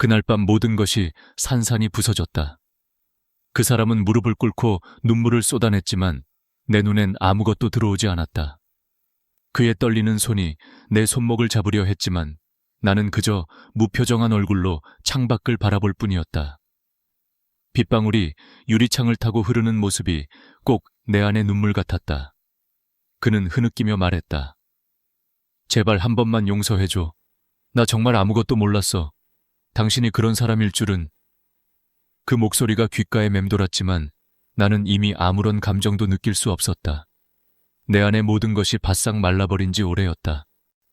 그날 밤 모든 것이 산산이 부서졌다. 그 사람은 무릎을 꿇고 눈물을 쏟아냈지만 내 눈엔 아무것도 들어오지 않았다. 그의 떨리는 손이 내 손목을 잡으려 했지만 나는 그저 무표정한 얼굴로 창밖을 바라볼 뿐이었다. 빗방울이 유리창을 타고 흐르는 모습이 꼭 내 안의 눈물 같았다. 그는 흐느끼며 말했다. 제발 한 번만 용서해줘. 나 정말 아무것도 몰랐어. 당신이 그런 사람일 줄은. 그 목소리가 귓가에 맴돌았지만 나는 이미 아무런 감정도 느낄 수 없었다. 내 안의 모든 것이 바싹 말라버린 지 오래였다.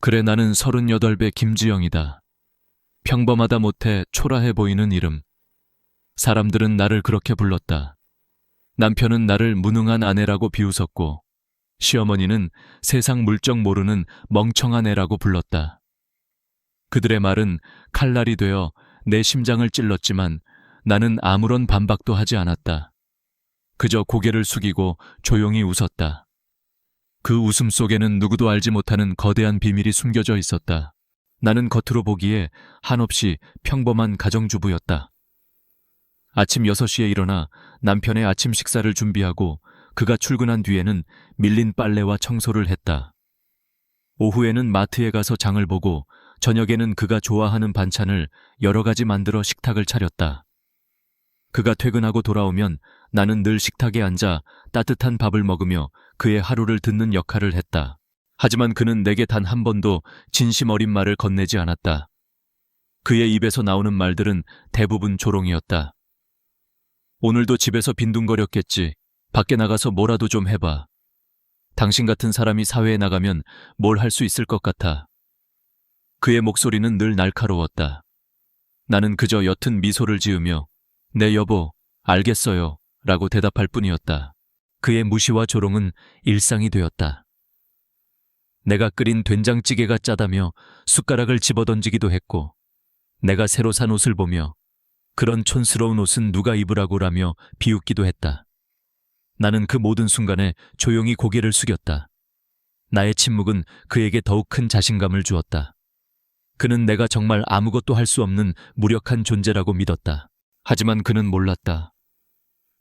그래, 나는 38배 김지영이다. 평범하다 못해 초라해 보이는 이름. 사람들은 나를 그렇게 불렀다. 남편은 나를 무능한 아내라고 비웃었고 시어머니는 세상 물정 모르는 멍청한 애라고 불렀다. 그들의 말은 칼날이 되어 내 심장을 찔렀지만 나는 아무런 반박도 하지 않았다. 그저 고개를 숙이고 조용히 웃었다. 그 웃음 속에는 누구도 알지 못하는 거대한 비밀이 숨겨져 있었다. 나는 겉으로 보기에 한없이 평범한 가정주부였다. 아침 6시에 일어나 남편의 아침 식사를 준비하고 그가 출근한 뒤에는 밀린 빨래와 청소를 했다. 오후에는 마트에 가서 장을 보고 저녁에는 그가 좋아하는 반찬을 여러 가지 만들어 식탁을 차렸다. 그가 퇴근하고 돌아오면 나는 늘 식탁에 앉아 따뜻한 밥을 먹으며 그의 하루를 듣는 역할을 했다. 하지만 그는 내게 단 한 번도 진심 어린 말을 건네지 않았다. 그의 입에서 나오는 말들은 대부분 조롱이었다. 오늘도 집에서 빈둥거렸겠지. 밖에 나가서 뭐라도 좀 해봐. 당신 같은 사람이 사회에 나가면 뭘 할 수 있을 것 같아. 그의 목소리는 늘 날카로웠다. 나는 그저 옅은 미소를 지으며 네 여보, 알겠어요 라고 대답할 뿐이었다. 그의 무시와 조롱은 일상이 되었다. 내가 끓인 된장찌개가 짜다며 숟가락을 집어던지기도 했고 내가 새로 산 옷을 보며 그런 촌스러운 옷은 누가 입으라고라며 비웃기도 했다. 나는 그 모든 순간에 조용히 고개를 숙였다. 나의 침묵은 그에게 더욱 큰 자신감을 주었다. 그는 내가 정말 아무것도 할 수 없는 무력한 존재라고 믿었다. 하지만 그는 몰랐다.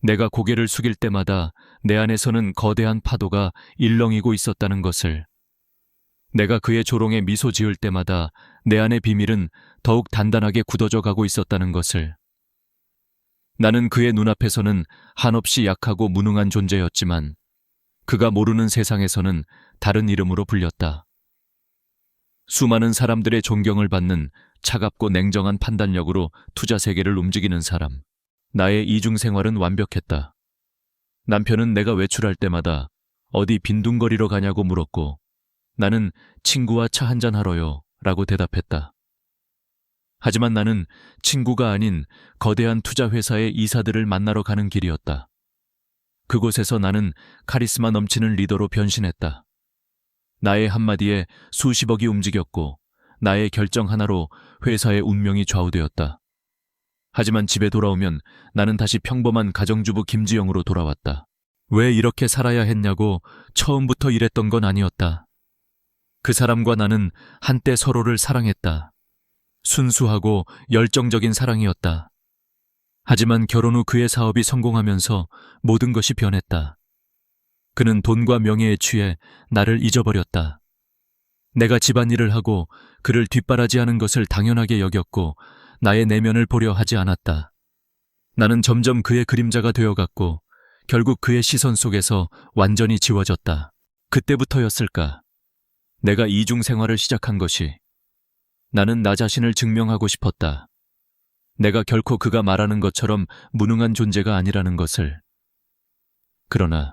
내가 고개를 숙일 때마다 내 안에서는 거대한 파도가 일렁이고 있었다는 것을. 내가 그의 조롱에 미소 지을 때마다 내 안의 비밀은 더욱 단단하게 굳어져 가고 있었다는 것을. 나는 그의 눈앞에서는 한없이 약하고 무능한 존재였지만 그가 모르는 세상에서는 다른 이름으로 불렸다. 수많은 사람들의 존경을 받는 차갑고 냉정한 판단력으로 투자 세계를 움직이는 사람. 나의 이중 생활은 완벽했다. 남편은 내가 외출할 때마다 어디 빈둥거리러 가냐고 물었고 나는 친구와 차 한잔 하러요 라고 대답했다. 하지만 나는 친구가 아닌 거대한 투자 회사의 이사들을 만나러 가는 길이었다. 그곳에서 나는 카리스마 넘치는 리더로 변신했다. 나의 한마디에 수십억이 움직였고 나의 결정 하나로 회사의 운명이 좌우되었다. 하지만 집에 돌아오면 나는 다시 평범한 가정주부 김지영으로 돌아왔다. 왜 이렇게 살아야 했냐고 처음부터 이랬던 건 아니었다. 그 사람과 나는 한때 서로를 사랑했다. 순수하고 열정적인 사랑이었다. 하지만 결혼 후 그의 사업이 성공하면서 모든 것이 변했다. 그는 돈과 명예에 취해 나를 잊어버렸다. 내가 집안일을 하고 그를 뒷바라지하는 것을 당연하게 여겼고 나의 내면을 보려 하지 않았다. 나는 점점 그의 그림자가 되어갔고 결국 그의 시선 속에서 완전히 지워졌다. 그때부터였을까? 내가 이중 생활을 시작한 것이. 나는 나 자신을 증명하고 싶었다. 내가 결코 그가 말하는 것처럼 무능한 존재가 아니라는 것을. 그러나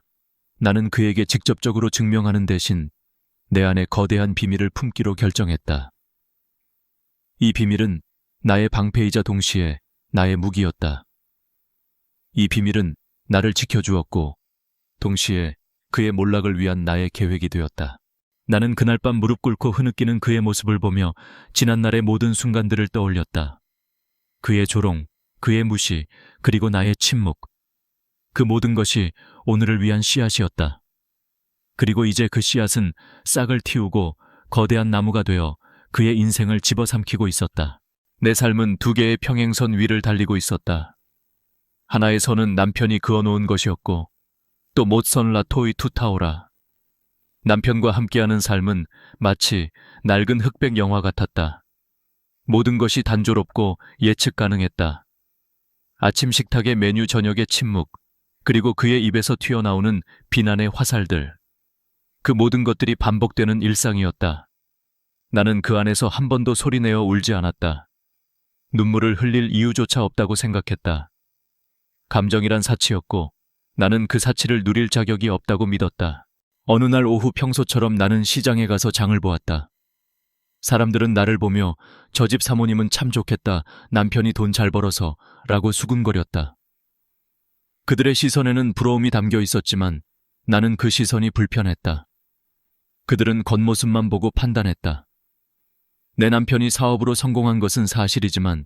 나는 그에게 직접적으로 증명하는 대신 내 안에 거대한 비밀을 품기로 결정했다. 이 비밀은 나의 방패이자 동시에 나의 무기였다. 이 비밀은 나를 지켜주었고 동시에 그의 몰락을 위한 나의 계획이 되었다. 나는 그날 밤 무릎 꿇고 흐느끼는 그의 모습을 보며 지난날의 모든 순간들을 떠올렸다. 그의 조롱, 그의 무시, 그리고 나의 침묵. 그 모든 것이 오늘을 위한 씨앗이었다. 그리고 이제 그 씨앗은 싹을 틔우고 거대한 나무가 되어 그의 인생을 집어삼키고 있었다. 내 삶은 두 개의 평행선 위를 달리고 있었다. 하나의 선은 남편이 그어놓은 것이었고 또 못선라 토이 투타오라. 남편과 함께하는 삶은 마치 낡은 흑백 영화 같았다. 모든 것이 단조롭고 예측 가능했다. 아침 식탁의 메뉴 저녁의 침묵, 그리고 그의 입에서 튀어나오는 비난의 화살들. 그 모든 것들이 반복되는 일상이었다. 나는 그 안에서 한 번도 소리내어 울지 않았다. 눈물을 흘릴 이유조차 없다고 생각했다. 감정이란 사치였고 나는 그 사치를 누릴 자격이 없다고 믿었다. 어느 날 오후 평소처럼 나는 시장에 가서 장을 보았다. 사람들은 나를 보며 저 집 사모님은 참 좋겠다, 남편이 돈 잘 벌어서 라고 수군거렸다. 그들의 시선에는 부러움이 담겨 있었지만 나는 그 시선이 불편했다. 그들은 겉모습만 보고 판단했다. 내 남편이 사업으로 성공한 것은 사실이지만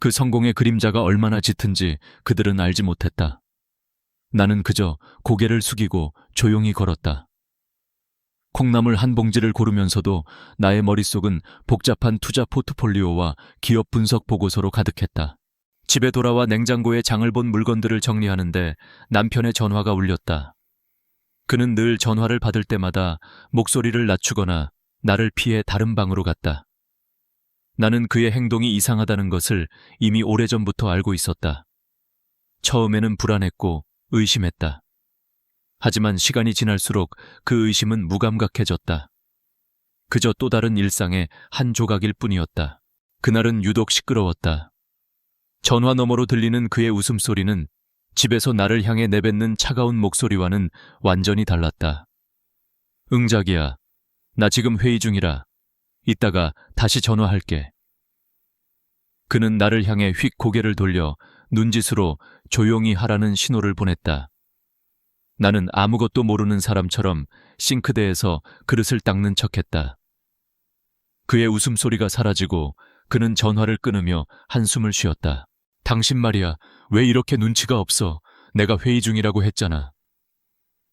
그 성공의 그림자가 얼마나 짙은지 그들은 알지 못했다. 나는 그저 고개를 숙이고 조용히 걸었다. 콩나물 한 봉지를 고르면서도 나의 머릿속은 복잡한 투자 포트폴리오와 기업 분석 보고서로 가득했다. 집에 돌아와 냉장고에 장을 본 물건들을 정리하는데 남편의 전화가 울렸다. 그는 늘 전화를 받을 때마다 목소리를 낮추거나 나를 피해 다른 방으로 갔다. 나는 그의 행동이 이상하다는 것을 이미 오래전부터 알고 있었다. 처음에는 불안했고 의심했다. 하지만 시간이 지날수록 그 의심은 무감각해졌다. 그저 또 다른 일상의 한 조각일 뿐이었다. 그날은 유독 시끄러웠다. 전화 너머로 들리는 그의 웃음소리는 집에서 나를 향해 내뱉는 차가운 목소리와는 완전히 달랐다. 응, 자기야. 나 지금 회의 중이라. 이따가 다시 전화할게. 그는 나를 향해 휙 고개를 돌려 눈짓으로 조용히 하라는 신호를 보냈다. 나는 아무것도 모르는 사람처럼 싱크대에서 그릇을 닦는 척했다. 그의 웃음소리가 사라지고 그는 전화를 끊으며 한숨을 쉬었다. 당신 말이야, 왜 이렇게 눈치가 없어? 내가 회의 중이라고 했잖아.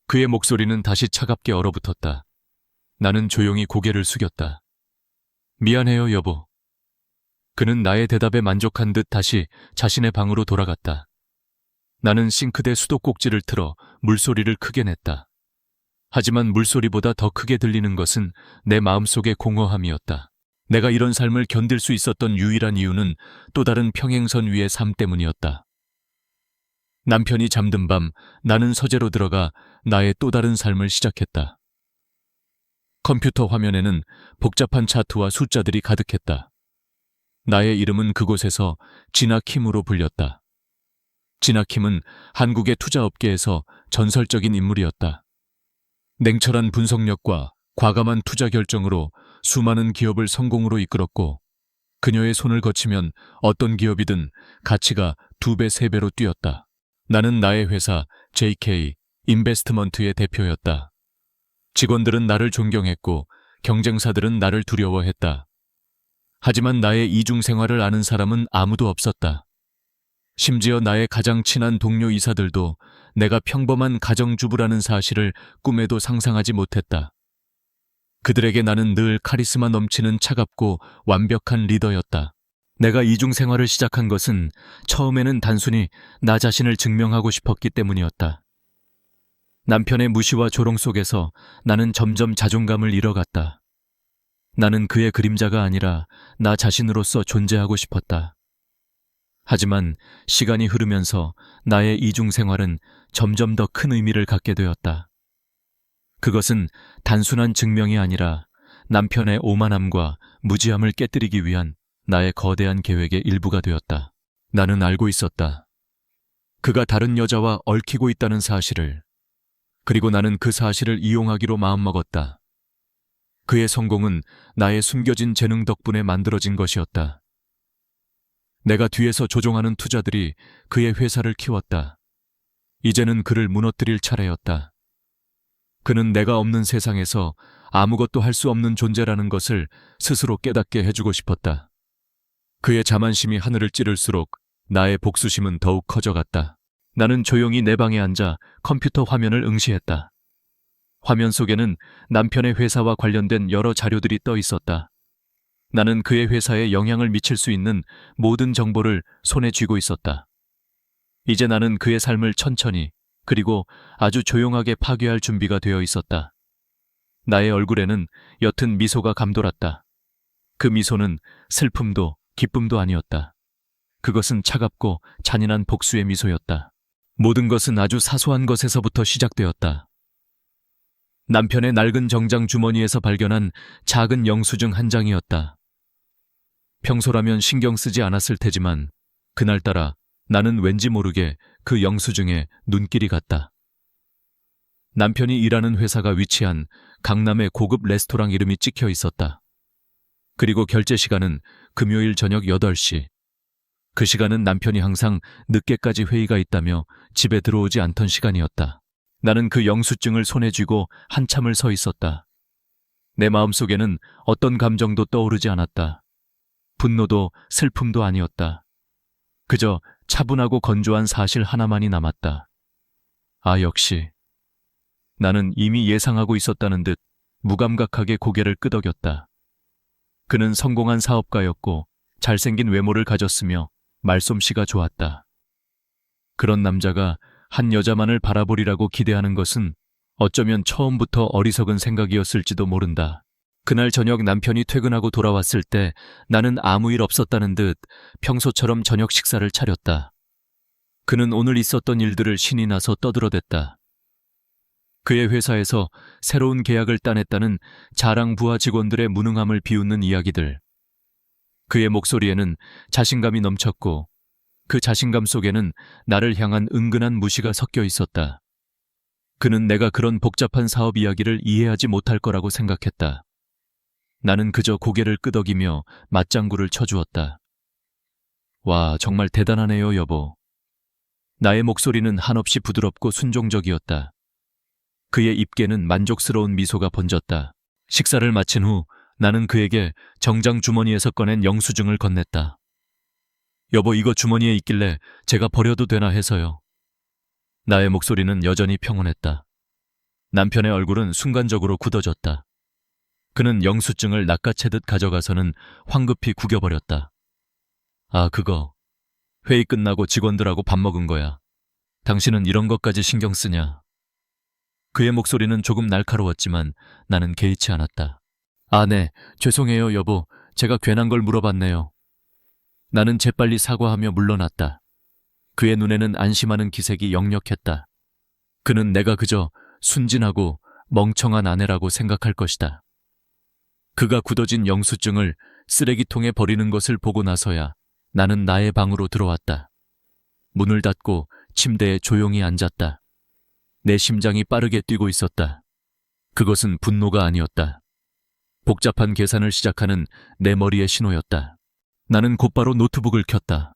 그의 목소리는 다시 차갑게 얼어붙었다. 나는 조용히 고개를 숙였다. 미안해요, 여보. 그는 나의 대답에 만족한 듯 다시 자신의 방으로 돌아갔다. 나는 싱크대 수도꼭지를 틀어 물소리를 크게 냈다. 하지만 물소리보다 더 크게 들리는 것은 내 마음속의 공허함이었다. 내가 이런 삶을 견딜 수 있었던 유일한 이유는 또 다른 평행선 위의 삶 때문이었다. 남편이 잠든 밤 나는 서재로 들어가 나의 또 다른 삶을 시작했다. 컴퓨터 화면에는 복잡한 차트와 숫자들이 가득했다. 나의 이름은 그곳에서 진아킴으로 불렸다. 진아킴은 한국의 투자업계에서 전설적인 인물이었다. 냉철한 분석력과 과감한 투자 결정으로 수많은 기업을 성공으로 이끌었고 그녀의 손을 거치면 어떤 기업이든 가치가 2배, 3배로 뛰었다. 나는 나의 회사 JK 인베스트먼트의 대표였다. 직원들은 나를 존경했고 경쟁사들은 나를 두려워했다. 하지만 나의 이중 생활을 아는 사람은 아무도 없었다. 심지어 나의 가장 친한 동료 이사들도 내가 평범한 가정주부라는 사실을 꿈에도 상상하지 못했다. 그들에게 나는 늘 카리스마 넘치는 차갑고 완벽한 리더였다. 내가 이중 생활을 시작한 것은 처음에는 단순히 나 자신을 증명하고 싶었기 때문이었다. 남편의 무시와 조롱 속에서 나는 점점 자존감을 잃어갔다. 나는 그의 그림자가 아니라 나 자신으로서 존재하고 싶었다. 하지만 시간이 흐르면서 나의 이중 생활은 점점 더 큰 의미를 갖게 되었다. 그것은 단순한 증명이 아니라 남편의 오만함과 무지함을 깨뜨리기 위한 나의 거대한 계획의 일부가 되었다. 나는 알고 있었다. 그가 다른 여자와 얽히고 있다는 사실을. 그리고 나는 그 사실을 이용하기로 마음먹었다. 그의 성공은 나의 숨겨진 재능 덕분에 만들어진 것이었다. 내가 뒤에서 조종하는 투자들이 그의 회사를 키웠다. 이제는 그를 무너뜨릴 차례였다. 그는 내가 없는 세상에서 아무것도 할 수 없는 존재라는 것을 스스로 깨닫게 해주고 싶었다. 그의 자만심이 하늘을 찌를수록 나의 복수심은 더욱 커져갔다. 나는 조용히 내 방에 앉아 컴퓨터 화면을 응시했다. 화면 속에는 남편의 회사와 관련된 여러 자료들이 떠 있었다. 나는 그의 회사에 영향을 미칠 수 있는 모든 정보를 손에 쥐고 있었다. 이제 나는 그의 삶을 천천히 그리고 아주 조용하게 파괴할 준비가 되어 있었다. 나의 얼굴에는 옅은 미소가 감돌았다. 그 미소는 슬픔도 기쁨도 아니었다. 그것은 차갑고 잔인한 복수의 미소였다. 모든 것은 아주 사소한 것에서부터 시작되었다. 남편의 낡은 정장 주머니에서 발견한 작은 영수증 한 장이었다. 평소라면 신경 쓰지 않았을 테지만 그날따라 나는 왠지 모르게 그 영수증에 눈길이 갔다. 남편이 일하는 회사가 위치한 강남의 고급 레스토랑 이름이 찍혀 있었다. 그리고 결제 시간은 금요일 저녁 8시. 그 시간은 남편이 항상 늦게까지 회의가 있다며 집에 들어오지 않던 시간이었다. 나는 그 영수증을 손에 쥐고 한참을 서 있었다. 내 마음속에는 어떤 감정도 떠오르지 않았다. 분노도 슬픔도 아니었다. 그저 차분하고 건조한 사실 하나만이 남았다. 아, 역시. 나는 이미 예상하고 있었다는 듯 무감각하게 고개를 끄덕였다. 그는 성공한 사업가였고 잘생긴 외모를 가졌으며 말솜씨가 좋았다. 그런 남자가 한 여자만을 바라보리라고 기대하는 것은 어쩌면 처음부터 어리석은 생각이었을지도 모른다. 그날 저녁 남편이 퇴근하고 돌아왔을 때 나는 아무 일 없었다는 듯 평소처럼 저녁 식사를 차렸다. 그는 오늘 있었던 일들을 신이 나서 떠들어댔다. 그의 회사에서 새로운 계약을 따냈다는 자랑 부하 직원들의 무능함을 비웃는 이야기들. 그의 목소리에는 자신감이 넘쳤고 그 자신감 속에는 나를 향한 은근한 무시가 섞여 있었다. 그는 내가 그런 복잡한 사업 이야기를 이해하지 못할 거라고 생각했다. 나는 그저 고개를 끄덕이며 맞장구를 쳐주었다. 와, 정말 대단하네요, 여보. 나의 목소리는 한없이 부드럽고 순종적이었다. 그의 입계는 만족스러운 미소가 번졌다. 식사를 마친 후 나는 그에게 정장 주머니에서 꺼낸 영수증을 건넸다. 여보, 이거 주머니에 있길래 제가 버려도 되나 해서요. 나의 목소리는 여전히 평온했다. 남편의 얼굴은 순간적으로 굳어졌다. 그는 영수증을 낚아채듯 가져가서는 황급히 구겨버렸다. 아, 그거. 회의 끝나고 직원들하고 밥 먹은 거야. 당신은 이런 것까지 신경 쓰냐? 그의 목소리는 조금 날카로웠지만 나는 개의치 않았다. 아, 네. 죄송해요, 여보. 제가 괜한 걸 물어봤네요. 나는 재빨리 사과하며 물러났다. 그의 눈에는 안심하는 기색이 역력했다. 그는 내가 그저 순진하고 멍청한 아내라고 생각할 것이다. 그가 굳어진 영수증을 쓰레기통에 버리는 것을 보고 나서야 나는 나의 방으로 들어왔다. 문을 닫고 침대에 조용히 앉았다. 내 심장이 빠르게 뛰고 있었다. 그것은 분노가 아니었다. 복잡한 계산을 시작하는 내 머리의 신호였다. 나는 곧바로 노트북을 켰다.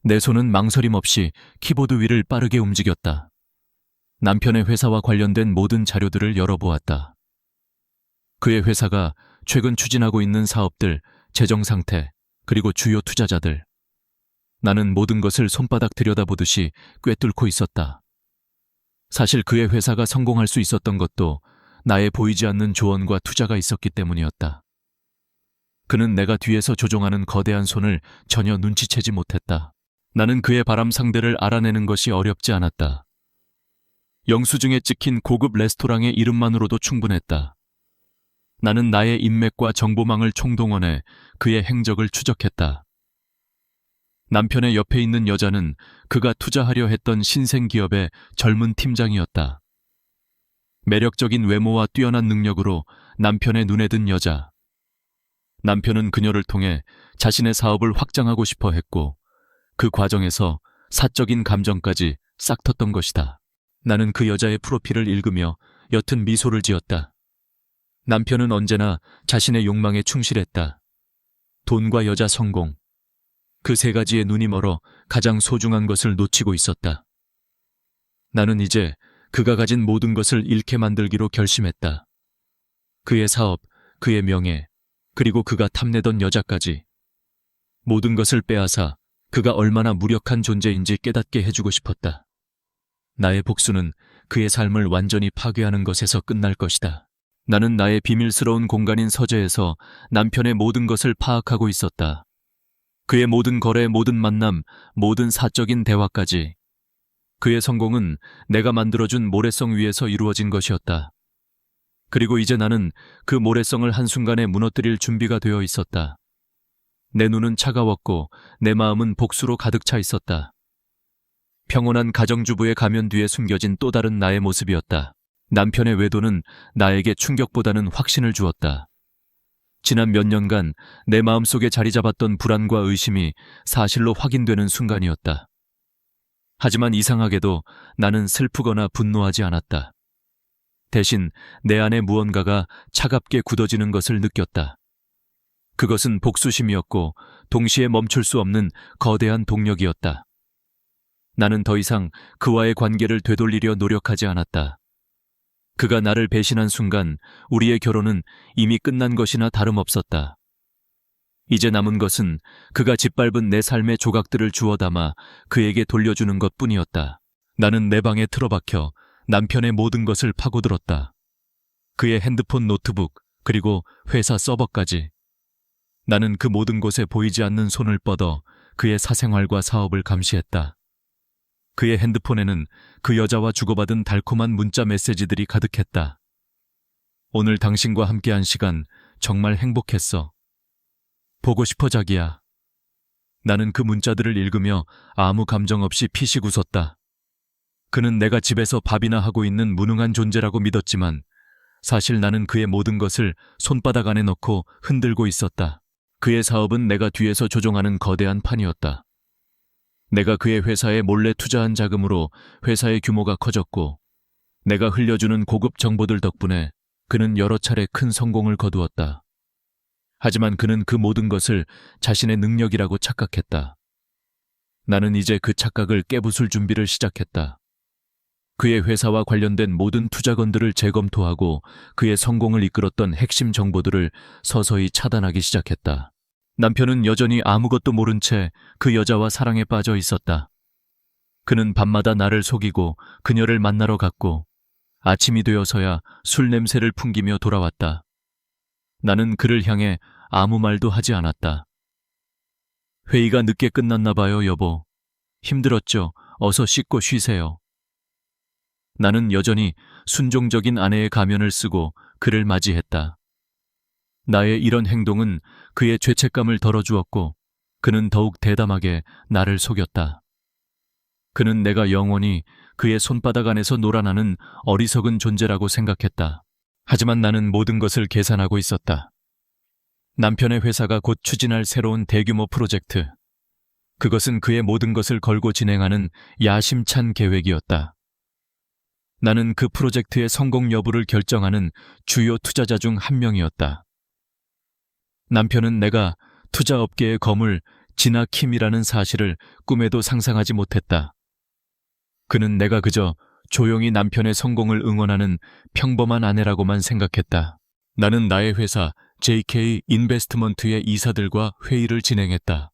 내 손은 망설임 없이 키보드 위를 빠르게 움직였다. 남편의 회사와 관련된 모든 자료들을 열어보았다. 그의 회사가 최근 추진하고 있는 사업들, 재정 상태, 그리고 주요 투자자들. 나는 모든 것을 손바닥 들여다보듯이 꿰뚫고 있었다. 사실 그의 회사가 성공할 수 있었던 것도 나의 보이지 않는 조언과 투자가 있었기 때문이었다. 그는 내가 뒤에서 조종하는 거대한 손을 전혀 눈치채지 못했다. 나는 그의 바람 상대를 알아내는 것이 어렵지 않았다. 영수증에 찍힌 고급 레스토랑의 이름만으로도 충분했다. 나는 나의 인맥과 정보망을 총동원해 그의 행적을 추적했다. 남편의 옆에 있는 여자는 그가 투자하려 했던 신생기업의 젊은 팀장이었다. 매력적인 외모와 뛰어난 능력으로 남편의 눈에 든 여자. 남편은 그녀를 통해 자신의 사업을 확장하고 싶어 했고 그 과정에서 사적인 감정까지 싹텄던 것이다. 나는 그 여자의 프로필을 읽으며 옅은 미소를 지었다. 남편은 언제나 자신의 욕망에 충실했다. 돈과 여자, 성공. 그 세 가지에 눈이 멀어 가장 소중한 것을 놓치고 있었다. 나는 이제 그가 가진 모든 것을 잃게 만들기로 결심했다. 그의 사업, 그의 명예, 그리고 그가 탐내던 여자까지. 모든 것을 빼앗아 그가 얼마나 무력한 존재인지 깨닫게 해주고 싶었다. 나의 복수는 그의 삶을 완전히 파괴하는 것에서 끝날 것이다. 나는 나의 비밀스러운 공간인 서재에서 남편의 모든 것을 파악하고 있었다. 그의 모든 거래, 모든 만남, 모든 사적인 대화까지. 그의 성공은 내가 만들어준 모래성 위에서 이루어진 것이었다. 그리고 이제 나는 그 모래성을 한순간에 무너뜨릴 준비가 되어 있었다. 내 눈은 차가웠고 내 마음은 복수로 가득 차 있었다. 평온한 가정주부의 가면 뒤에 숨겨진 또 다른 나의 모습이었다. 남편의 외도는 나에게 충격보다는 확신을 주었다. 지난 몇 년간 내 마음속에 자리 잡았던 불안과 의심이 사실로 확인되는 순간이었다. 하지만 이상하게도 나는 슬프거나 분노하지 않았다. 대신 내 안에 무언가가 차갑게 굳어지는 것을 느꼈다. 그것은 복수심이었고 동시에 멈출 수 없는 거대한 동력이었다. 나는 더 이상 그와의 관계를 되돌리려 노력하지 않았다. 그가 나를 배신한 순간 우리의 결혼은 이미 끝난 것이나 다름없었다. 이제 남은 것은 그가 짓밟은 내 삶의 조각들을 주워 담아 그에게 돌려주는 것뿐이었다. 나는 내 방에 틀어박혀 남편의 모든 것을 파고들었다. 그의 핸드폰, 노트북, 그리고 회사 서버까지. 나는 그 모든 곳에 보이지 않는 손을 뻗어 그의 사생활과 사업을 감시했다. 그의 핸드폰에는 그 여자와 주고받은 달콤한 문자 메시지들이 가득했다. 오늘 당신과 함께한 시간 정말 행복했어. 보고 싶어 자기야. 나는 그 문자들을 읽으며 아무 감정 없이 피식 웃었다. 그는 내가 집에서 밥이나 하고 있는 무능한 존재라고 믿었지만 사실 나는 그의 모든 것을 손바닥 안에 넣고 흔들고 있었다. 그의 사업은 내가 뒤에서 조종하는 거대한 판이었다. 내가 그의 회사에 몰래 투자한 자금으로 회사의 규모가 커졌고 내가 흘려주는 고급 정보들 덕분에 그는 여러 차례 큰 성공을 거두었다. 하지만 그는 그 모든 것을 자신의 능력이라고 착각했다. 나는 이제 그 착각을 깨부술 준비를 시작했다. 그의 회사와 관련된 모든 투자건들을 재검토하고 그의 성공을 이끌었던 핵심 정보들을 서서히 차단하기 시작했다. 남편은 여전히 아무것도 모른 채 그 여자와 사랑에 빠져 있었다. 그는 밤마다 나를 속이고 그녀를 만나러 갔고 아침이 되어서야 술 냄새를 풍기며 돌아왔다. 나는 그를 향해 아무 말도 하지 않았다. 회의가 늦게 끝났나 봐요, 여보. 힘들었죠? 어서 씻고 쉬세요. 나는 여전히 순종적인 아내의 가면을 쓰고 그를 맞이했다. 나의 이런 행동은 그의 죄책감을 덜어주었고 그는 더욱 대담하게 나를 속였다. 그는 내가 영원히 그의 손바닥 안에서 놀아나는 어리석은 존재라고 생각했다. 하지만 나는 모든 것을 계산하고 있었다. 남편의 회사가 곧 추진할 새로운 대규모 프로젝트. 그것은 그의 모든 것을 걸고 진행하는 야심찬 계획이었다. 나는 그 프로젝트의 성공 여부를 결정하는 주요 투자자 중 한 명이었다. 남편은 내가 투자업계의 거물 진아 킴이라는 사실을 꿈에도 상상하지 못했다. 그는 내가 그저 조용히 남편의 성공을 응원하는 평범한 아내라고만 생각했다. 나는 나의 회사 JK 인베스트먼트의 이사들과 회의를 진행했다.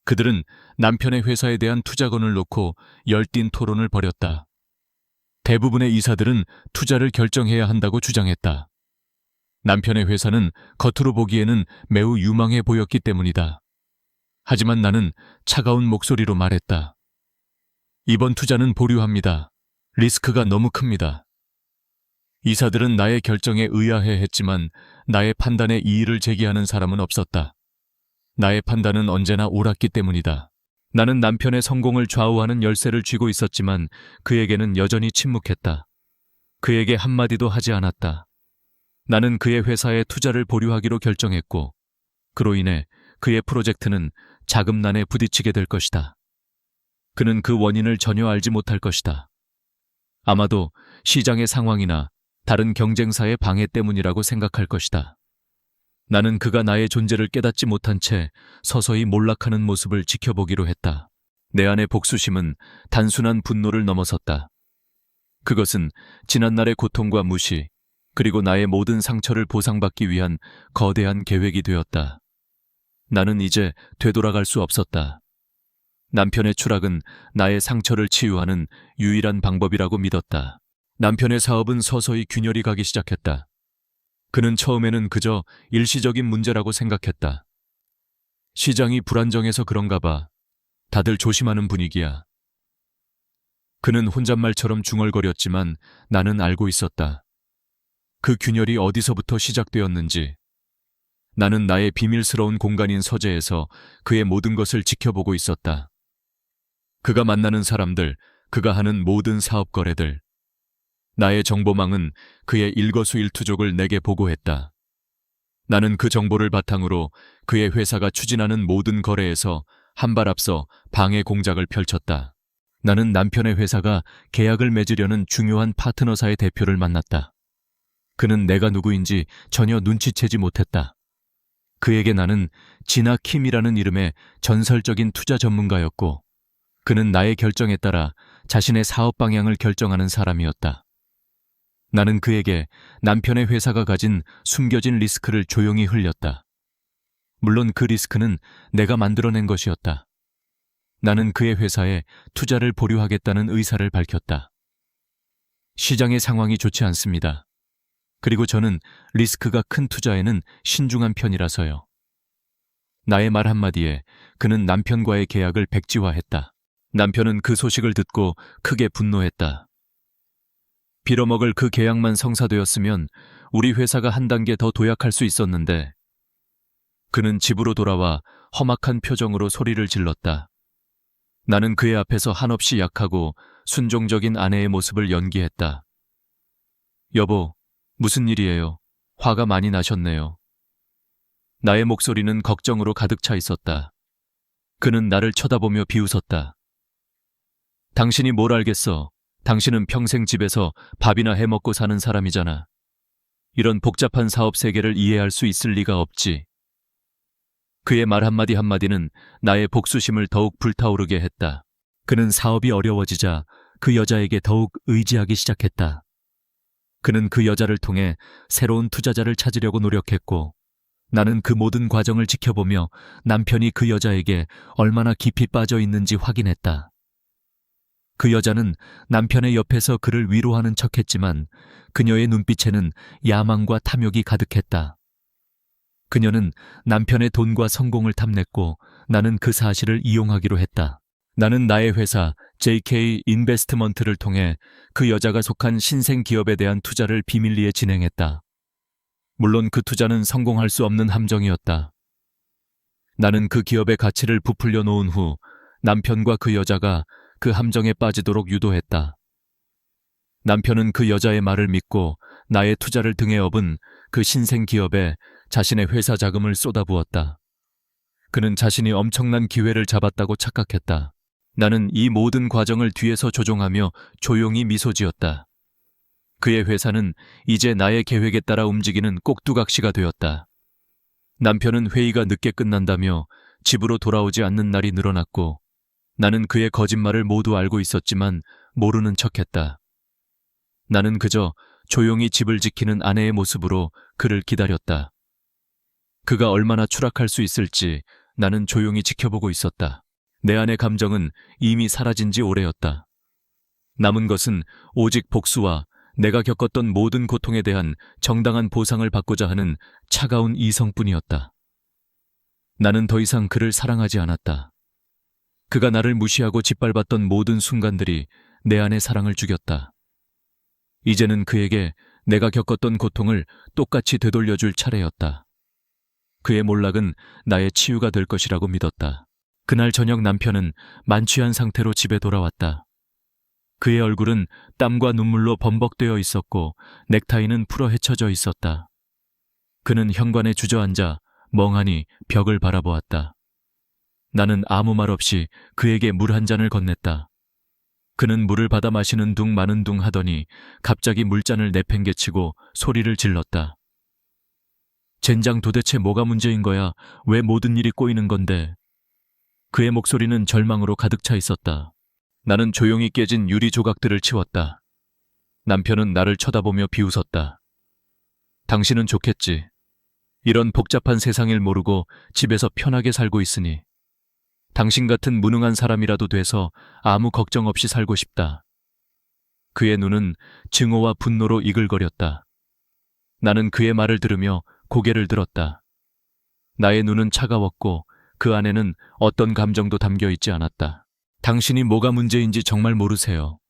그들은 남편의 회사에 대한 투자건을 놓고 열띤 토론을 벌였다. 대부분의 이사들은 투자를 결정해야 한다고 주장했다. 남편의 회사는 겉으로 보기에는 매우 유망해 보였기 때문이다. 하지만 나는 차가운 목소리로 말했다. 이번 투자는 보류합니다. 리스크가 너무 큽니다. 이사들은 나의 결정에 의아해했지만 나의 판단에 이의를 제기하는 사람은 없었다. 나의 판단은 언제나 옳았기 때문이다. 나는 남편의 성공을 좌우하는 열쇠를 쥐고 있었지만 그에게는 여전히 침묵했다. 그에게 한마디도 하지 않았다. 나는 그의 회사에 투자를 보류하기로 결정했고 그로 인해 그의 프로젝트는 자금난에 부딪히게 될 것이다. 그는 그 원인을 전혀 알지 못할 것이다. 아마도 시장의 상황이나 다른 경쟁사의 방해 때문이라고 생각할 것이다. 나는 그가 나의 존재를 깨닫지 못한 채 서서히 몰락하는 모습을 지켜보기로 했다. 내 안의 복수심은 단순한 분노를 넘어섰다. 그것은 지난날의 고통과 무시, 그리고 나의 모든 상처를 보상받기 위한 거대한 계획이 되었다. 나는 이제 되돌아갈 수 없었다. 남편의 추락은 나의 상처를 치유하는 유일한 방법이라고 믿었다. 남편의 사업은 서서히 균열이 가기 시작했다. 그는 처음에는 그저 일시적인 문제라고 생각했다. 시장이 불안정해서 그런가 봐. 다들 조심하는 분위기야. 그는 혼잣말처럼 중얼거렸지만 나는 알고 있었다. 그 균열이 어디서부터 시작되었는지. 나는 나의 비밀스러운 공간인 서재에서 그의 모든 것을 지켜보고 있었다. 그가 만나는 사람들, 그가 하는 모든 사업 거래들. 나의 정보망은 그의 일거수일투족을 내게 보고했다. 나는 그 정보를 바탕으로 그의 회사가 추진하는 모든 거래에서 한 발 앞서 방해 공작을 펼쳤다. 나는 남편의 회사가 계약을 맺으려는 중요한 파트너사의 대표를 만났다. 그는 내가 누구인지 전혀 눈치채지 못했다. 그에게 나는 지나 킴이라는 이름의 전설적인 투자 전문가였고, 그는 나의 결정에 따라 자신의 사업 방향을 결정하는 사람이었다. 나는 그에게 남편의 회사가 가진 숨겨진 리스크를 조용히 흘렸다. 물론 그 리스크는 내가 만들어낸 것이었다. 나는 그의 회사에 투자를 보류하겠다는 의사를 밝혔다. 시장의 상황이 좋지 않습니다. 그리고 저는 리스크가 큰 투자에는 신중한 편이라서요. 나의 말 한마디에 그는 남편과의 계약을 백지화했다. 남편은 그 소식을 듣고 크게 분노했다. 빌어먹을 그 계약만 성사되었으면 우리 회사가 한 단계 더 도약할 수 있었는데. 그는 집으로 돌아와 험악한 표정으로 소리를 질렀다. 나는 그의 앞에서 한없이 약하고 순종적인 아내의 모습을 연기했다. 여보, 무슨 일이에요? 화가 많이 나셨네요. 나의 목소리는 걱정으로 가득 차 있었다. 그는 나를 쳐다보며 비웃었다. 당신이 뭘 알겠어? 당신은 평생 집에서 밥이나 해먹고 사는 사람이잖아. 이런 복잡한 사업 세계를 이해할 수 있을 리가 없지. 그의 말 한마디 한마디는 나의 복수심을 더욱 불타오르게 했다. 그는 사업이 어려워지자 그 여자에게 더욱 의지하기 시작했다. 그는 그 여자를 통해 새로운 투자자를 찾으려고 노력했고, 나는 그 모든 과정을 지켜보며 남편이 그 여자에게 얼마나 깊이 빠져 있는지 확인했다. 그 여자는 남편의 옆에서 그를 위로하는 척했지만 그녀의 눈빛에는 야망과 탐욕이 가득했다. 그녀는 남편의 돈과 성공을 탐냈고 나는 그 사실을 이용하기로 했다. 나는 나의 회사 JK 인베스트먼트를 통해 그 여자가 속한 신생 기업에 대한 투자를 비밀리에 진행했다. 물론 그 투자는 성공할 수 없는 함정이었다. 나는 그 기업의 가치를 부풀려 놓은 후 남편과 그 여자가 그 함정에 빠지도록 유도했다. 남편은 그 여자의 말을 믿고 나의 투자를 등에 업은 그 신생 기업에 자신의 회사 자금을 쏟아부었다. 그는 자신이 엄청난 기회를 잡았다고 착각했다. 나는 이 모든 과정을 뒤에서 조종하며 조용히 미소 지었다. 그의 회사는 이제 나의 계획에 따라 움직이는 꼭두각시가 되었다. 남편은 회의가 늦게 끝난다며 집으로 돌아오지 않는 날이 늘어났고, 나는 그의 거짓말을 모두 알고 있었지만 모르는 척했다. 나는 그저 조용히 집을 지키는 아내의 모습으로 그를 기다렸다. 그가 얼마나 추락할 수 있을지 나는 조용히 지켜보고 있었다. 내 안의 감정은 이미 사라진 지 오래였다. 남은 것은 오직 복수와 내가 겪었던 모든 고통에 대한 정당한 보상을 받고자 하는 차가운 이성뿐이었다. 나는 더 이상 그를 사랑하지 않았다. 그가 나를 무시하고 짓밟았던 모든 순간들이 내 안의 사랑을 죽였다. 이제는 그에게 내가 겪었던 고통을 똑같이 되돌려줄 차례였다. 그의 몰락은 나의 치유가 될 것이라고 믿었다. 그날 저녁 남편은 만취한 상태로 집에 돌아왔다. 그의 얼굴은 땀과 눈물로 범벅되어 있었고 넥타이는 풀어 헤쳐져 있었다. 그는 현관에 주저앉아 멍하니 벽을 바라보았다. 나는 아무 말 없이 그에게 물 한 잔을 건넸다. 그는 물을 받아 마시는 둥 마는 둥 하더니 갑자기 물잔을 내팽개치고 소리를 질렀다. 젠장, 도대체 뭐가 문제인 거야? 왜 모든 일이 꼬이는 건데? 그의 목소리는 절망으로 가득 차 있었다. 나는 조용히 깨진 유리 조각들을 치웠다. 남편은 나를 쳐다보며 비웃었다. 당신은 좋겠지. 이런 복잡한 세상을 모르고 집에서 편하게 살고 있으니. 당신 같은 무능한 사람이라도 돼서 아무 걱정 없이 살고 싶다. 그의 눈은 증오와 분노로 이글거렸다. 나는 그의 말을 들으며 고개를 들었다. 나의 눈은 차가웠고 그 안에는 어떤 감정도 담겨 있지 않았다. 당신이 뭐가 문제인지 정말 모르세요.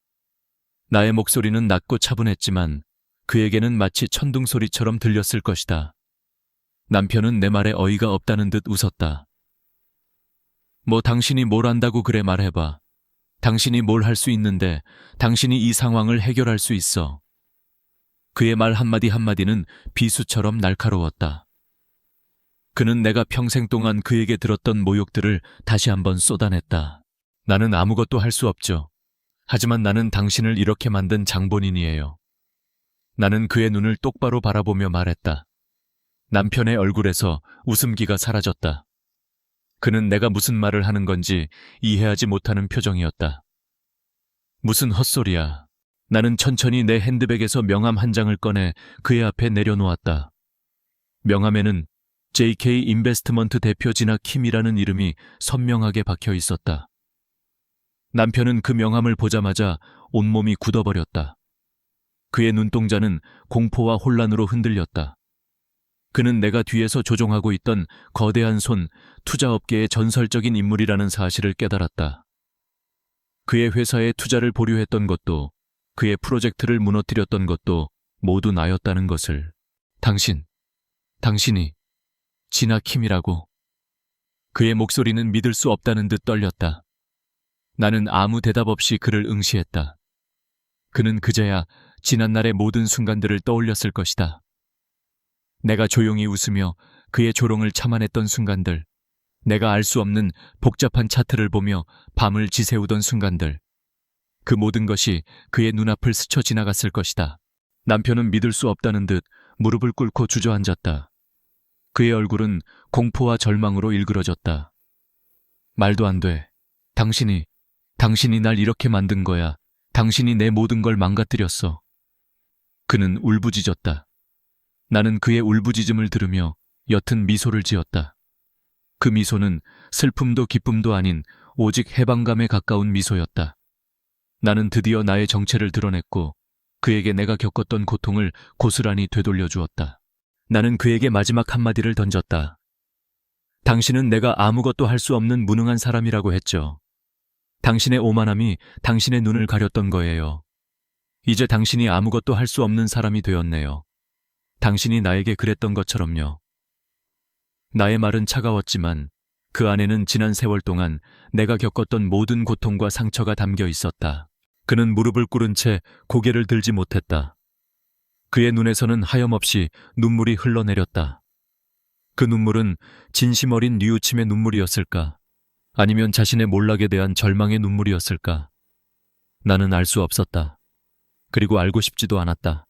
나의 목소리는 낮고 차분했지만 그에게는 마치 천둥소리처럼 들렸을 것이다. 남편은 내 말에 어이가 없다는 듯 웃었다. 뭐 당신이 뭘 안다고 그래 말해봐. 당신이 뭘 할 수 있는데 당신이 이 상황을 해결할 수 있어. 그의 말 한마디 한마디는 비수처럼 날카로웠다. 그는 내가 평생 동안 그에게 들었던 모욕들을 다시 한번 쏟아냈다. 나는 아무것도 할 수 없죠. 하지만 나는 당신을 이렇게 만든 장본인이에요. 나는 그의 눈을 똑바로 바라보며 말했다. 남편의 얼굴에서 웃음기가 사라졌다. 그는 내가 무슨 말을 하는 건지 이해하지 못하는 표정이었다. 무슨 헛소리야. 나는 천천히 내 핸드백에서 명함 한 장을 꺼내 그의 앞에 내려놓았다. 명함에는 JK 인베스트먼트 대표 진아 킴이라는 이름이 선명하게 박혀 있었다. 남편은 그 명함을 보자마자 온몸이 굳어버렸다. 그의 눈동자는 공포와 혼란으로 흔들렸다. 그는 내가 뒤에서 조종하고 있던 거대한 손, 투자업계의 전설적인 인물이라는 사실을 깨달았다. 그의 회사에 투자를 보류했던 것도, 그의 프로젝트를 무너뜨렸던 것도 모두 나였다는 것을. 당신이 진아 킴이라고. 그의 목소리는 믿을 수 없다는 듯 떨렸다. 나는 아무 대답 없이 그를 응시했다. 그는 그제야 지난날의 모든 순간들을 떠올렸을 것이다. 내가 조용히 웃으며 그의 조롱을 참아냈던 순간들, 내가 알 수 없는 복잡한 차트를 보며 밤을 지새우던 순간들, 그 모든 것이 그의 눈앞을 스쳐 지나갔을 것이다. 남편은 믿을 수 없다는 듯 무릎을 꿇고 주저앉았다. 그의 얼굴은 공포와 절망으로 일그러졌다. 말도 안 돼. 당신이 날 이렇게 만든 거야. 당신이 내 모든 걸 망가뜨렸어. 그는 울부짖었다. 나는 그의 울부짖음을 들으며 옅은 미소를 지었다. 그 미소는 슬픔도 기쁨도 아닌 오직 해방감에 가까운 미소였다. 나는 드디어 나의 정체를 드러냈고 그에게 내가 겪었던 고통을 고스란히 되돌려 주었다. 나는 그에게 마지막 한마디를 던졌다. 당신은 내가 아무것도 할 수 없는 무능한 사람이라고 했죠. 당신의 오만함이 당신의 눈을 가렸던 거예요. 이제 당신이 아무것도 할 수 없는 사람이 되었네요. 당신이 나에게 그랬던 것처럼요. 나의 말은 차가웠지만 그 안에는 지난 세월 동안 내가 겪었던 모든 고통과 상처가 담겨 있었다. 그는 무릎을 꿇은 채 고개를 들지 못했다. 그의 눈에서는 하염없이 눈물이 흘러내렸다. 그 눈물은 진심 어린 뉘우침의 눈물이었을까? 아니면 자신의 몰락에 대한 절망의 눈물이었을까? 나는 알 수 없었다. 그리고 알고 싶지도 않았다.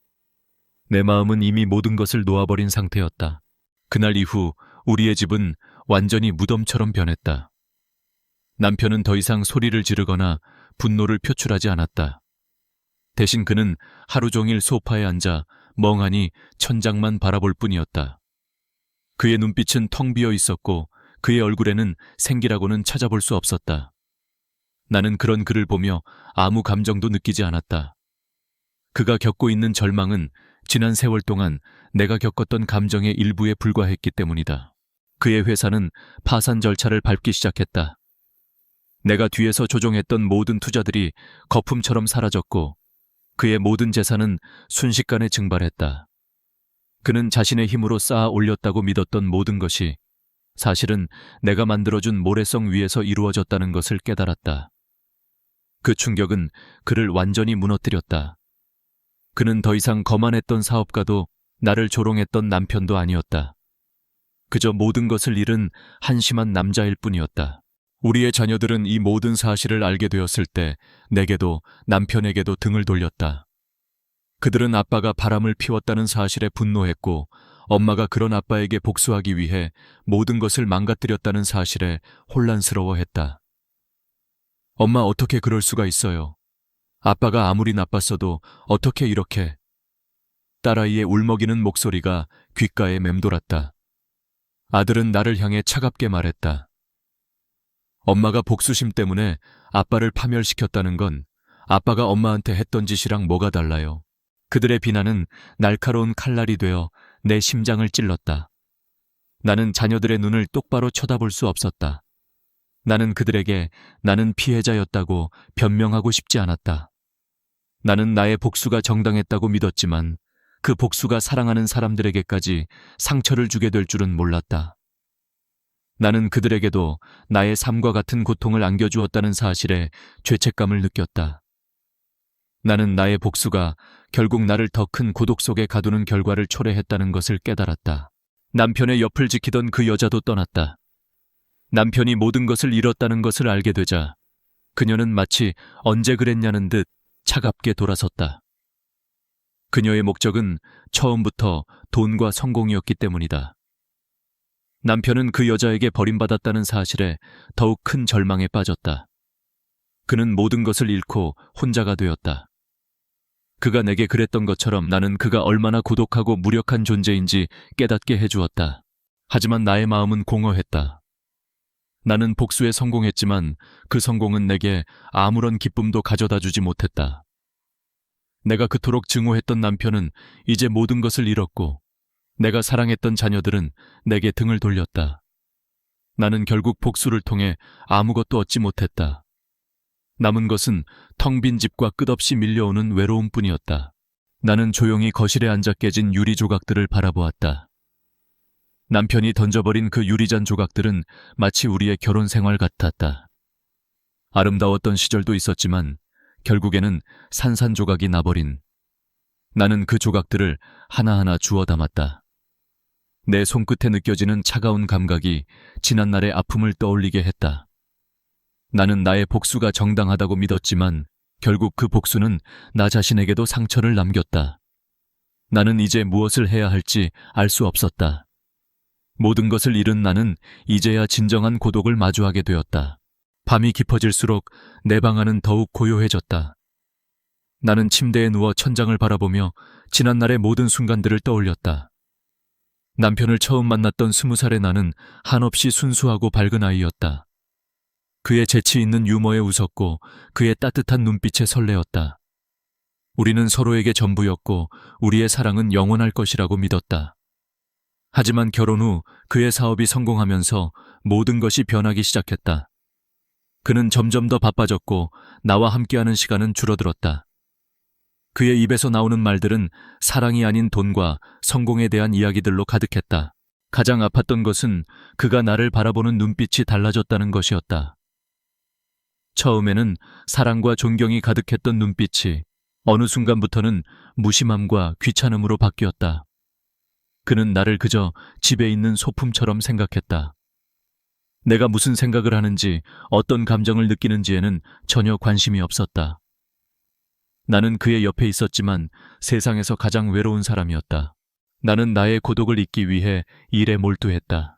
내 마음은 이미 모든 것을 놓아버린 상태였다. 그날 이후 우리의 집은 완전히 무덤처럼 변했다. 남편은 더 이상 소리를 지르거나 분노를 표출하지 않았다. 대신 그는 하루 종일 소파에 앉아 멍하니 천장만 바라볼 뿐이었다. 그의 눈빛은 텅 비어 있었고 그의 얼굴에는 생기라고는 찾아볼 수 없었다. 나는 그런 그를 보며 아무 감정도 느끼지 않았다. 그가 겪고 있는 절망은 지난 세월 동안 내가 겪었던 감정의 일부에 불과했기 때문이다. 그의 회사는 파산 절차를 밟기 시작했다. 내가 뒤에서 조종했던 모든 투자들이 거품처럼 사라졌고 그의 모든 재산은 순식간에 증발했다. 그는 자신의 힘으로 쌓아 올렸다고 믿었던 모든 것이 사실은 내가 만들어준 모래성 위에서 이루어졌다는 것을 깨달았다. 그 충격은 그를 완전히 무너뜨렸다. 그는 더 이상 거만했던 사업가도 나를 조롱했던 남편도 아니었다. 그저 모든 것을 잃은 한심한 남자일 뿐이었다. 우리의 자녀들은 이 모든 사실을 알게 되었을 때 내게도 남편에게도 등을 돌렸다. 그들은 아빠가 바람을 피웠다는 사실에 분노했고 엄마가 그런 아빠에게 복수하기 위해 모든 것을 망가뜨렸다는 사실에 혼란스러워했다. 엄마 어떻게 그럴 수가 있어요? 아빠가 아무리 나빴어도 어떻게 이렇게... 딸아이의 울먹이는 목소리가 귓가에 맴돌았다. 아들은 나를 향해 차갑게 말했다. 엄마가 복수심 때문에 아빠를 파멸시켰다는 건 아빠가 엄마한테 했던 짓이랑 뭐가 달라요? 그들의 비난은 날카로운 칼날이 되어 내 심장을 찔렀다. 나는 자녀들의 눈을 똑바로 쳐다볼 수 없었다. 나는 그들에게 나는 피해자였다고 변명하고 싶지 않았다. 나는 나의 복수가 정당했다고 믿었지만 그 복수가 사랑하는 사람들에게까지 상처를 주게 될 줄은 몰랐다. 나는 그들에게도 나의 삶과 같은 고통을 안겨주었다는 사실에 죄책감을 느꼈다. 나는 나의 복수가 결국 나를 더 큰 고독 속에 가두는 결과를 초래했다는 것을 깨달았다. 남편의 옆을 지키던 그 여자도 떠났다. 남편이 모든 것을 잃었다는 것을 알게 되자 그녀는 마치 언제 그랬냐는 듯 차갑게 돌아섰다. 그녀의 목적은 처음부터 돈과 성공이었기 때문이다. 남편은 그 여자에게 버림받았다는 사실에 더욱 큰 절망에 빠졌다. 그는 모든 것을 잃고 혼자가 되었다. 그가 내게 그랬던 것처럼 나는 그가 얼마나 고독하고 무력한 존재인지 깨닫게 해주었다. 하지만 나의 마음은 공허했다. 나는 복수에 성공했지만 그 성공은 내게 아무런 기쁨도 가져다 주지 못했다. 내가 그토록 증오했던 남편은 이제 모든 것을 잃었고 내가 사랑했던 자녀들은 내게 등을 돌렸다. 나는 결국 복수를 통해 아무것도 얻지 못했다. 남은 것은 텅 빈 집과 끝없이 밀려오는 외로움뿐이었다. 나는 조용히 거실에 앉아 깨진 유리 조각들을 바라보았다. 남편이 던져버린 그 유리잔 조각들은 마치 우리의 결혼 생활 같았다. 아름다웠던 시절도 있었지만 결국에는 산산조각이 나버린. 나는 그 조각들을 하나하나 주워 담았다. 내 손끝에 느껴지는 차가운 감각이 지난날의 아픔을 떠올리게 했다. 나는 나의 복수가 정당하다고 믿었지만 결국 그 복수는 나 자신에게도 상처를 남겼다. 나는 이제 무엇을 해야 할지 알 수 없었다. 모든 것을 잃은 나는 이제야 진정한 고독을 마주하게 되었다. 밤이 깊어질수록 내 방 안은 더욱 고요해졌다. 나는 침대에 누워 천장을 바라보며 지난날의 모든 순간들을 떠올렸다. 남편을 처음 만났던 20살의 나는 한없이 순수하고 밝은 아이였다. 그의 재치 있는 유머에 웃었고 그의 따뜻한 눈빛에 설레었다. 우리는 서로에게 전부였고 우리의 사랑은 영원할 것이라고 믿었다. 하지만 결혼 후 그의 사업이 성공하면서 모든 것이 변하기 시작했다. 그는 점점 더 바빠졌고 나와 함께하는 시간은 줄어들었다. 그의 입에서 나오는 말들은 사랑이 아닌 돈과 성공에 대한 이야기들로 가득했다. 가장 아팠던 것은 그가 나를 바라보는 눈빛이 달라졌다는 것이었다. 처음에는 사랑과 존경이 가득했던 눈빛이 어느 순간부터는 무심함과 귀찮음으로 바뀌었다. 그는 나를 그저 집에 있는 소품처럼 생각했다. 내가 무슨 생각을 하는지 어떤 감정을 느끼는지에는 전혀 관심이 없었다. 나는 그의 옆에 있었지만 세상에서 가장 외로운 사람이었다. 나는 나의 고독을 잊기 위해 일에 몰두했다.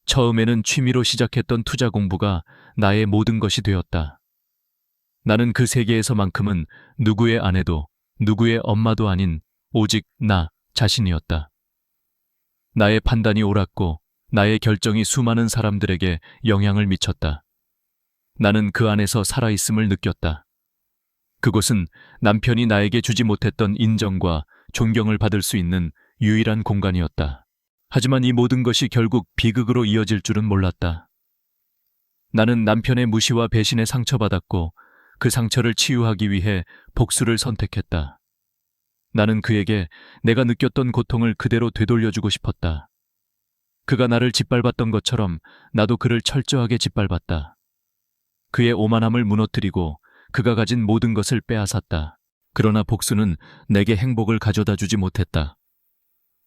처음에는 취미로 시작했던 투자 공부가 나의 모든 것이 되었다. 나는 그 세계에서만큼은 누구의 아내도 누구의 엄마도 아닌 오직 나 자신이었다. 나의 판단이 옳았고 나의 결정이 수많은 사람들에게 영향을 미쳤다. 나는 그 안에서 살아있음을 느꼈다. 그곳은 남편이 나에게 주지 못했던 인정과 존경을 받을 수 있는 유일한 공간이었다. 하지만 이 모든 것이 결국 비극으로 이어질 줄은 몰랐다. 나는 남편의 무시와 배신에 상처받았고 그 상처를 치유하기 위해 복수를 선택했다. 나는 그에게 내가 느꼈던 고통을 그대로 되돌려주고 싶었다. 그가 나를 짓밟았던 것처럼 나도 그를 철저하게 짓밟았다. 그의 오만함을 무너뜨리고 그가 가진 모든 것을 빼앗았다. 그러나 복수는 내게 행복을 가져다 주지 못했다.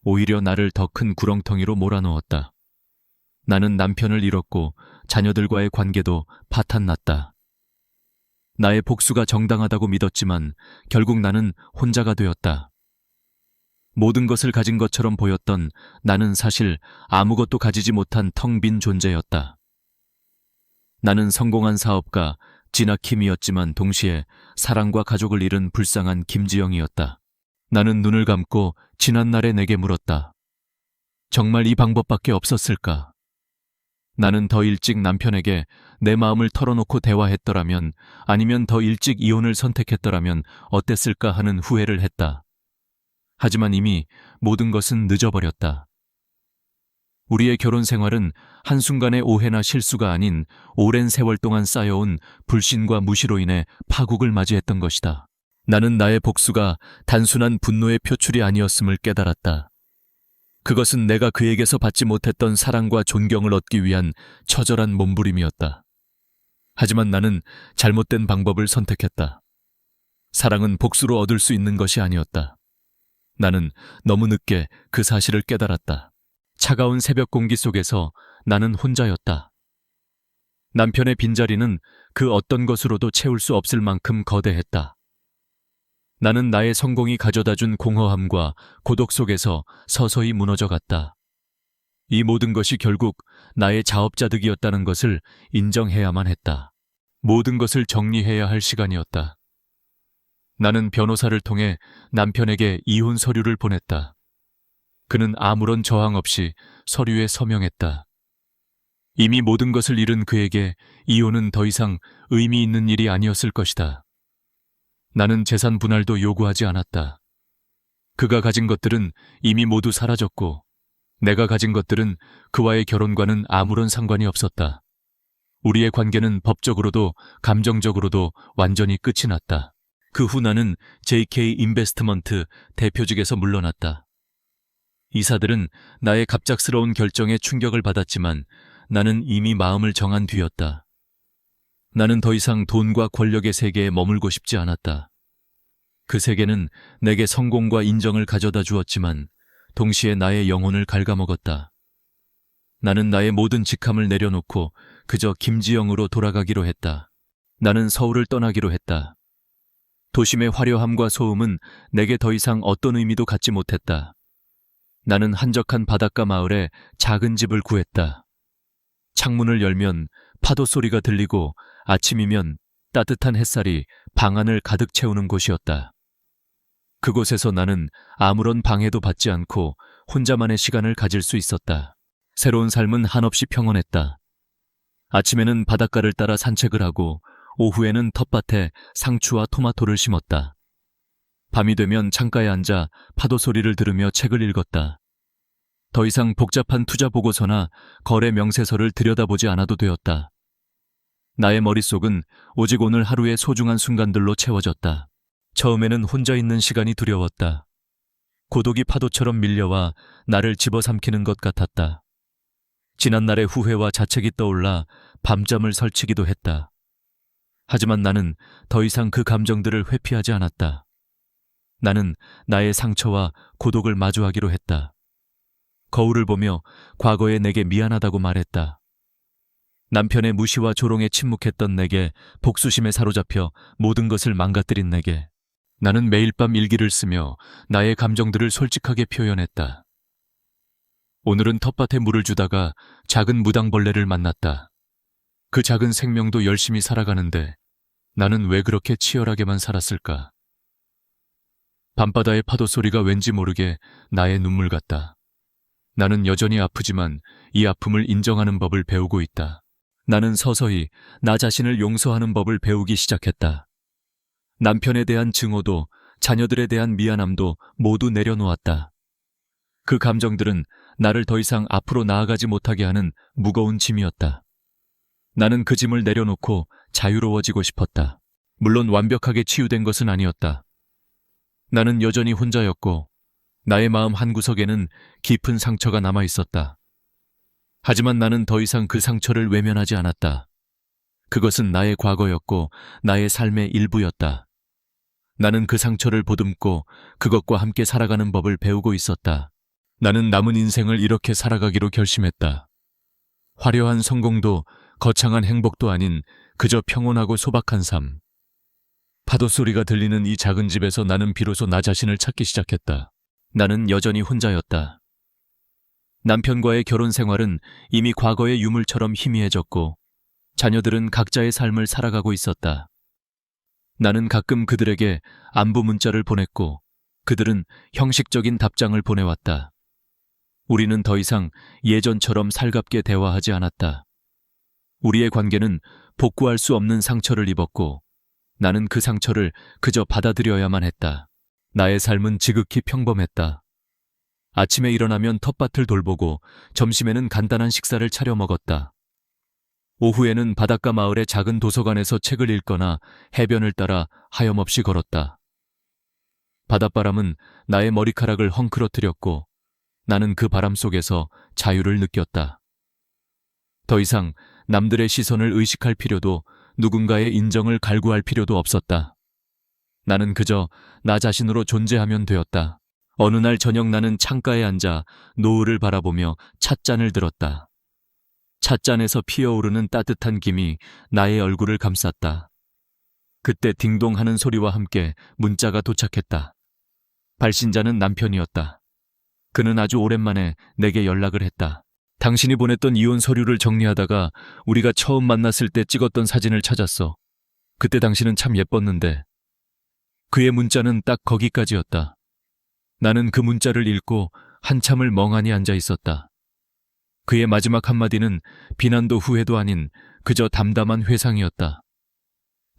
오히려 나를 더 큰 구렁텅이로 몰아넣었다. 나는 남편을 잃었고 자녀들과의 관계도 파탄났다. 나의 복수가 정당하다고 믿었지만 결국 나는 혼자가 되었다. 모든 것을 가진 것처럼 보였던 나는 사실 아무것도 가지지 못한 텅 빈 존재였다. 나는 성공한 사업가 진아킴이었지만 동시에 사랑과 가족을 잃은 불쌍한 김지영이었다. 나는 눈을 감고 지난날의 내게 물었다. 정말 이 방법밖에 없었을까? 나는 더 일찍 남편에게 내 마음을 털어놓고 대화했더라면, 아니면 더 일찍 이혼을 선택했더라면 어땠을까 하는 후회를 했다. 하지만 이미 모든 것은 늦어버렸다. 우리의 결혼 생활은 한순간의 오해나 실수가 아닌 오랜 세월 동안 쌓여온 불신과 무시로 인해 파국을 맞이했던 것이다. 나는 나의 복수가 단순한 분노의 표출이 아니었음을 깨달았다. 그것은 내가 그에게서 받지 못했던 사랑과 존경을 얻기 위한 처절한 몸부림이었다. 하지만 나는 잘못된 방법을 선택했다. 사랑은 복수로 얻을 수 있는 것이 아니었다. 나는 너무 늦게 그 사실을 깨달았다. 차가운 새벽 공기 속에서 나는 혼자였다. 남편의 빈자리는 그 어떤 것으로도 채울 수 없을 만큼 거대했다. 나는 나의 성공이 가져다준 공허함과 고독 속에서 서서히 무너져갔다. 이 모든 것이 결국 나의 자업자득이었다는 것을 인정해야만 했다. 모든 것을 정리해야 할 시간이었다. 나는 변호사를 통해 남편에게 이혼 서류를 보냈다. 그는 아무런 저항 없이 서류에 서명했다. 이미 모든 것을 잃은 그에게 이혼은 더 이상 의미 있는 일이 아니었을 것이다. 나는 재산 분할도 요구하지 않았다. 그가 가진 것들은 이미 모두 사라졌고 내가 가진 것들은 그와의 결혼과는 아무런 상관이 없었다. 우리의 관계는 법적으로도 감정적으로도 완전히 끝이 났다. 그 후 나는 JK 인베스트먼트 대표직에서 물러났다. 이사들은 나의 갑작스러운 결정에 충격을 받았지만 나는 이미 마음을 정한 뒤였다. 나는 더 이상 돈과 권력의 세계에 머물고 싶지 않았다. 그 세계는 내게 성공과 인정을 가져다 주었지만 동시에 나의 영혼을 갉아먹었다. 나는 나의 모든 직함을 내려놓고 그저 김지영으로 돌아가기로 했다. 나는 서울을 떠나기로 했다. 도심의 화려함과 소음은 내게 더 이상 어떤 의미도 갖지 못했다. 나는 한적한 바닷가 마을에 작은 집을 구했다. 창문을 열면 파도 소리가 들리고 아침이면 따뜻한 햇살이 방 안을 가득 채우는 곳이었다. 그곳에서 나는 아무런 방해도 받지 않고 혼자만의 시간을 가질 수 있었다. 새로운 삶은 한없이 평온했다. 아침에는 바닷가를 따라 산책을 하고 오후에는 텃밭에 상추와 토마토를 심었다. 밤이 되면 창가에 앉아 파도 소리를 들으며 책을 읽었다. 더 이상 복잡한 투자 보고서나 거래 명세서를 들여다보지 않아도 되었다. 나의 머릿속은 오직 오늘 하루의 소중한 순간들로 채워졌다. 처음에는 혼자 있는 시간이 두려웠다. 고독이 파도처럼 밀려와 나를 집어삼키는 것 같았다. 지난날의 후회와 자책이 떠올라 밤잠을 설치기도 했다. 하지만 나는 더 이상 그 감정들을 회피하지 않았다. 나는 나의 상처와 고독을 마주하기로 했다. 거울을 보며 과거에 내게 미안하다고 말했다. 남편의 무시와 조롱에 침묵했던 내게, 복수심에 사로잡혀 모든 것을 망가뜨린 내게, 나는 매일 밤 일기를 쓰며 나의 감정들을 솔직하게 표현했다. 오늘은 텃밭에 물을 주다가 작은 무당벌레를 만났다. 그 작은 생명도 열심히 살아가는데 나는 왜 그렇게 치열하게만 살았을까? 밤바다의 파도 소리가 왠지 모르게 나의 눈물 같다. 나는 여전히 아프지만 이 아픔을 인정하는 법을 배우고 있다. 나는 서서히 나 자신을 용서하는 법을 배우기 시작했다. 남편에 대한 증오도 자녀들에 대한 미안함도 모두 내려놓았다. 그 감정들은 나를 더 이상 앞으로 나아가지 못하게 하는 무거운 짐이었다. 나는 그 짐을 내려놓고 자유로워지고 싶었다. 물론 완벽하게 치유된 것은 아니었다. 나는 여전히 혼자였고 나의 마음 한구석에는 깊은 상처가 남아 있었다. 하지만 나는 더 이상 그 상처를 외면하지 않았다. 그것은 나의 과거였고 나의 삶의 일부였다. 나는 그 상처를 보듬고 그것과 함께 살아가는 법을 배우고 있었다. 나는 남은 인생을 이렇게 살아가기로 결심했다. 화려한 성공도 거창한 행복도 아닌 그저 평온하고 소박한 삶. 파도 소리가 들리는 이 작은 집에서 나는 비로소 나 자신을 찾기 시작했다. 나는 여전히 혼자였다. 남편과의 결혼 생활은 이미 과거의 유물처럼 희미해졌고 자녀들은 각자의 삶을 살아가고 있었다. 나는 가끔 그들에게 안부 문자를 보냈고 그들은 형식적인 답장을 보내왔다. 우리는 더 이상 예전처럼 살갑게 대화하지 않았다. 우리의 관계는 복구할 수 없는 상처를 입었고 나는 그 상처를 그저 받아들여야만 했다. 나의 삶은 지극히 평범했다. 아침에 일어나면 텃밭을 돌보고 점심에는 간단한 식사를 차려 먹었다. 오후에는 바닷가 마을의 작은 도서관에서 책을 읽거나 해변을 따라 하염없이 걸었다. 바닷바람은 나의 머리카락을 헝클어뜨렸고 나는 그 바람 속에서 자유를 느꼈다. 더 이상 남들의 시선을 의식할 필요도 누군가의 인정을 갈구할 필요도 없었다. 나는 그저 나 자신으로 존재하면 되었다. 어느 날 저녁 나는 창가에 앉아 노을을 바라보며 찻잔을 들었다. 찻잔에서 피어오르는 따뜻한 김이 나의 얼굴을 감쌌다. 그때 딩동 하는 소리와 함께 문자가 도착했다. 발신자는 남편이었다. 그는 아주 오랜만에 내게 연락을 했다. 당신이 보냈던 이혼 서류를 정리하다가 우리가 처음 만났을 때 찍었던 사진을 찾았어. 그때 당신은 참 예뻤는데. 그의 문자는 딱 거기까지였다. 나는 그 문자를 읽고 한참을 멍하니 앉아 있었다. 그의 마지막 한마디는 비난도 후회도 아닌 그저 담담한 회상이었다.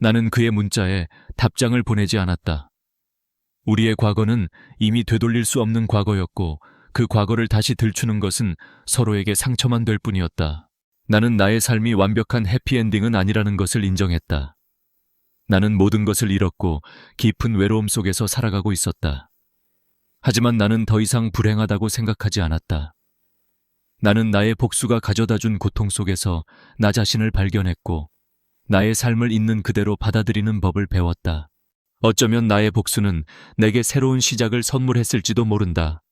나는 그의 문자에 답장을 보내지 않았다. 우리의 과거는 이미 되돌릴 수 없는 과거였고 그 과거를 다시 들추는 것은 서로에게 상처만 될 뿐이었다. 나는 나의 삶이 완벽한 해피엔딩은 아니라는 것을 인정했다. 나는 모든 것을 잃었고 깊은 외로움 속에서 살아가고 있었다. 하지만 나는 더 이상 불행하다고 생각하지 않았다. 나는 나의 복수가 가져다준 고통 속에서 나 자신을 발견했고 나의 삶을 있는 그대로 받아들이는 법을 배웠다. 어쩌면 나의 복수는 내게 새로운 시작을 선물했을지도 모른다.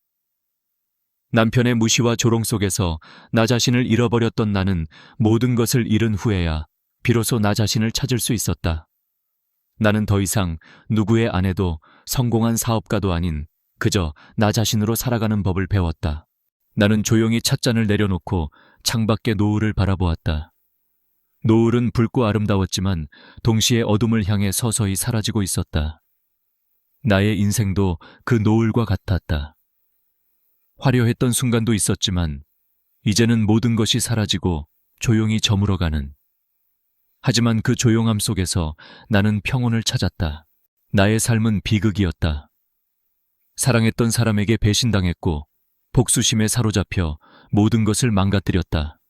남편의 무시와 조롱 속에서 나 자신을 잃어버렸던 나는 모든 것을 잃은 후에야 비로소 나 자신을 찾을 수 있었다. 나는 더 이상 누구의 아내도 성공한 사업가도 아닌 그저 나 자신으로 살아가는 법을 배웠다. 나는 조용히 찻잔을 내려놓고 창밖의 노을을 바라보았다. 노을은 붉고 아름다웠지만 동시에 어둠을 향해 서서히 사라지고 있었다. 나의 인생도 그 노을과 같았다. 화려했던 순간도 있었지만 이제는 모든 것이 사라지고 조용히 저물어가는. 하지만 그 조용함 속에서 나는 평온을 찾았다. 나의 삶은 비극이었다. 사랑했던 사람에게 배신당했고 복수심에 사로잡혀 모든 것을 망가뜨렸다.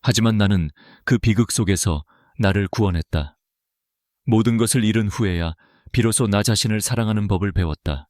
하지만 나는 그 비극 속에서 나를 구원했다. 모든 것을 잃은 후에야 비로소 나 자신을 사랑하는 법을 배웠다.